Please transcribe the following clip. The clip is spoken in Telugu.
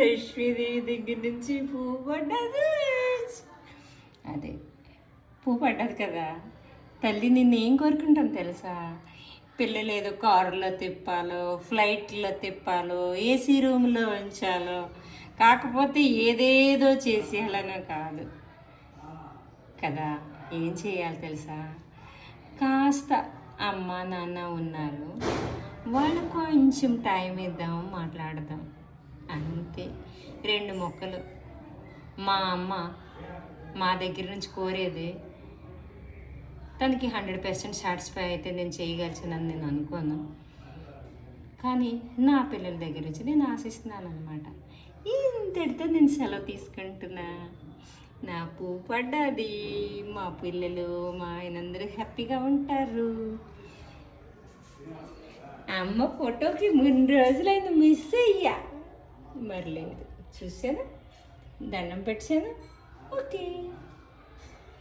లక్ష్మీదేవి దగ్గర నుంచి పువ్వు పడ్డది. అదే పువ్వు పడ్డది కదా, తల్లి నిన్నేం కోరుకుంటాం తెలుసా? పిల్లలు ఏదో కారులో తిప్పాలో, ఫ్లైట్లో తిప్పాలో, ఏసీ రూమ్లో ఉంచాలో, కాకపోతే ఏదేదో చేసేయాలనో కాదు కదా. ఏం చేయాలి తెలుసా? కాస్త అమ్మ నాన్న ఉన్నారు, వాళ్ళు కొంచెం టైం ఇద్దాం, మాట్లాడదాం, అంతే. 2 మొక్కలు. మా అమ్మ మా దగ్గర నుంచి కోరేది తనకి 100% సాటిస్ఫై అయితే నేను చేయగలిచానని నేను అనుకోను, కానీ నా పిల్లల దగ్గర నుంచి నేను ఆశిస్తున్నాను అనమాట. ఇంతటితో నేను సెలవు తీసుకుంటున్నా. నా పువ్వు పడ్డది, మా పిల్లలు మా ఆయనందరూ హ్యాపీగా ఉంటారు. అమ్మ ఫోటోకి 3 రోజులైంది, మిస్ అయ్యా. మరి లేదు, చూసాను, దండం పెట్టాను. ఓకే.